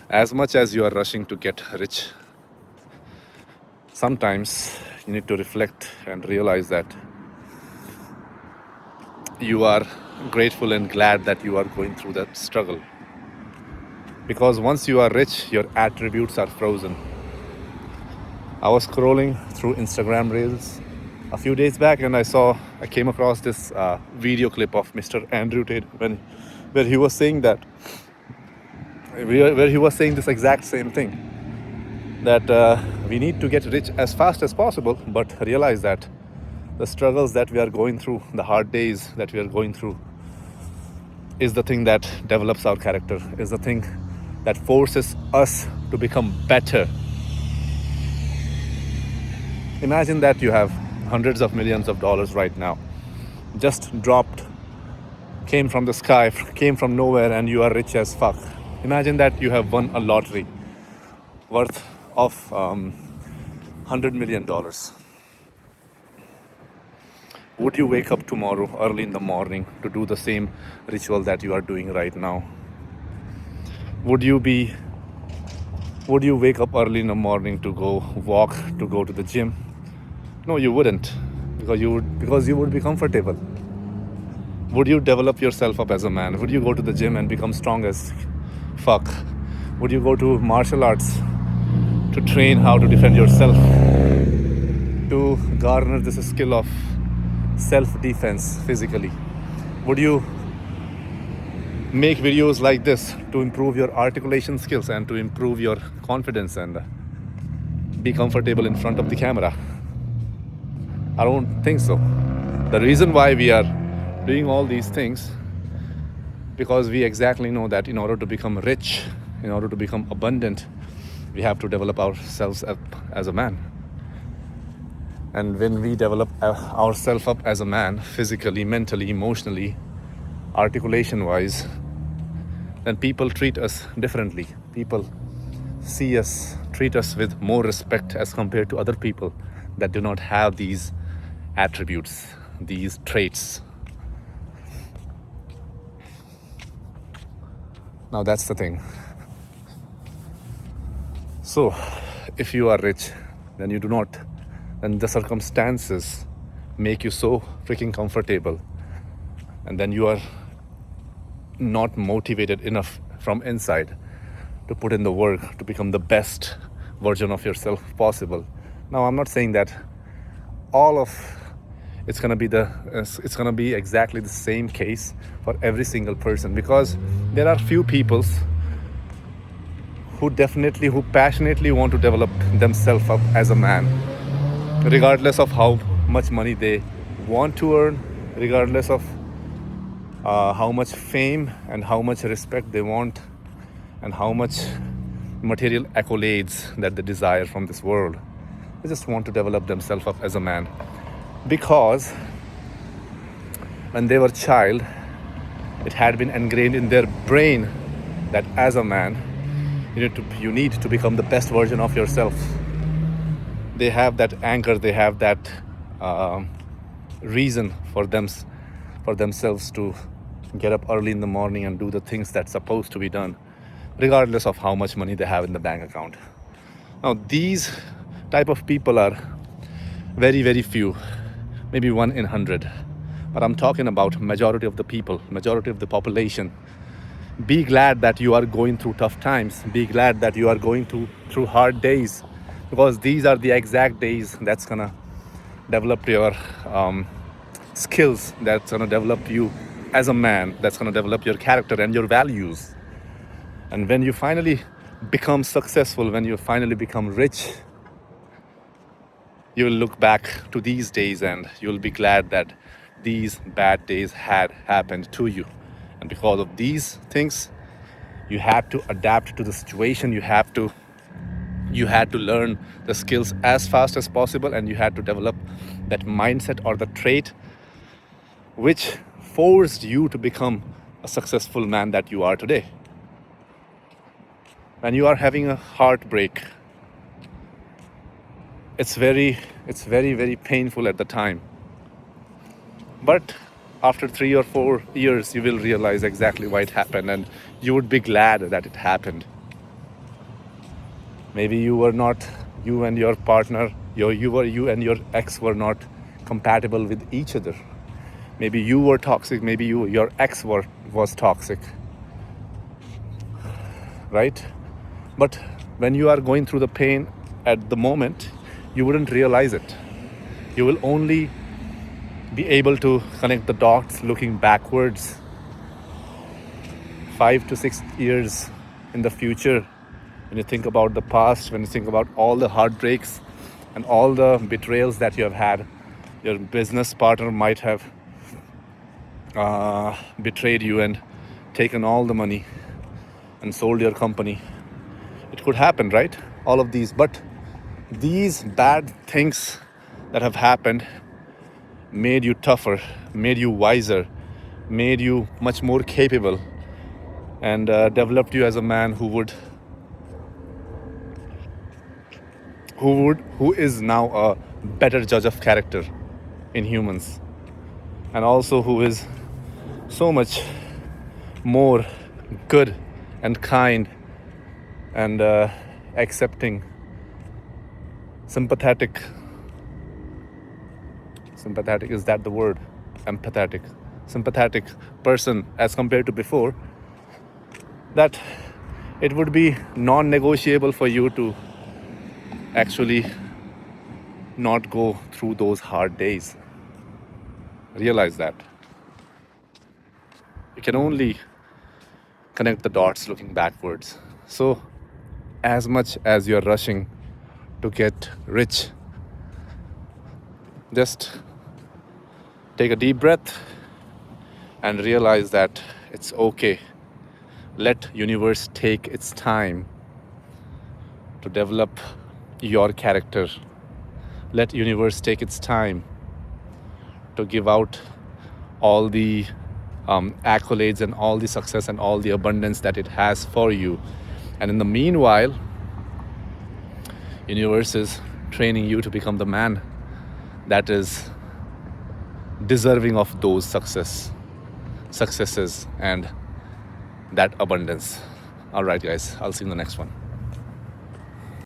As much as you are rushing to get rich, sometimes you need to reflect and realize that you are grateful and glad that you are going through that struggle. Because once you are rich, your attributes are frozen. I was scrolling through Instagram Reels a few days back, and I came across this video clip of Mr. Andrew Tate where he was saying that, where he was saying this exact same thing, that we need to get rich as fast as possible, but realize that the struggles that we are going through, the hard days that we are going through, is the thing that develops our character, is the thing that forces us to become better. Imagine that you have hundreds of millions of dollars right now, just dropped, came from the sky, came from nowhere, and you are rich as fuck. Imagine that you have won a lottery worth of $100 million. Would you wake up tomorrow early in the morning to do the same ritual that you are doing right now? Would you wake up early in the morning to go walk, to go to the gym? No, you wouldn't, because you would be comfortable. Would you develop yourself up as a man? Would you go to the gym and become strong as fuck? Would you go to martial arts to train how to defend yourself, to garner this skill of self-defense physically? Would you make videos like this to improve your articulation skills and to improve your confidence and be comfortable in front of the camera? I don't think so. The reason why we are doing all these things, because we exactly know that in order to become rich, in order to become abundant, we have to develop ourselves up as a man. And when we develop ourselves up as a man, physically, mentally, emotionally, articulation wise, then people treat us differently. People see us, treat us with more respect as compared to other people that do not have these attributes, these traits. Now that's the thing. So if you are rich, then then the circumstances make you so freaking comfortable, and then you are not motivated enough from inside to put in the work to become the best version of yourself possible. Now I'm not saying that it's gonna be exactly the same case for every single person, because there are few people who passionately want to develop themselves up as a man, regardless of how much money they want to earn, regardless of how much fame and how much respect they want, and how much material accolades that they desire from this world. They just want to develop themselves up as a man, because when they were a child, it had been ingrained in their brain that as a man, you need to become the best version of yourself. They have that anchor, they have that reason for themselves to get up early in the morning and do the things that's supposed to be done, regardless of how much money they have in the bank account. Now these type of people are very, very few, maybe 1 in 100. But I'm talking about majority of the people, majority of the population. Be glad that you are going through tough times. Be glad that you are going through hard days, because these are the exact days that's gonna develop your skills, that's gonna develop you as a man, that's gonna develop your character and your values. And when you finally become successful, when you finally become rich, you will look back to these days and you'll be glad that these bad days had happened to you. And because of these things, you had to adapt to the situation. You had to learn the skills as fast as possible, and you had to develop that mindset or the trait which forced you to become a successful man that you are today. When you are having a heartbreak, it's very, very painful at the time. But after 3 or 4 years, you will realize exactly why it happened, and you would be glad that it happened. Maybe you and your partner, you and your ex were not compatible with each other. Maybe you were toxic, maybe your ex was toxic, right? But when you are going through the pain at the moment, you wouldn't realize it. You will only be able to connect the dots looking backwards 5 to 6 years in the future. When you think about the past, when you think about all the heartbreaks and all the betrayals that you have had, your business partner might have betrayed you and taken all the money and sold your company. It could happen, right? All of these. But these bad things that have happened made you tougher, made you wiser, made you much more capable, and developed you as a man who is now a better judge of character in humans, and also who is so much more good and kind and accepting, sympathetic. Sympathetic, is that the word? Empathetic. Sympathetic person as compared to before, that it would be non-negotiable for you to actually not go through those hard days. Realize that. You can only connect the dots looking backwards. So, as much as you're rushing to get rich, just take a deep breath and realize that it's okay. Let universe take its time to develop your character. Let universe take its time to give out all the accolades and all the success and all the abundance that it has for you. And in the meanwhile, universe is training you to become the man that is deserving of those successes and that abundance. All right, guys, I'll see you in the next one.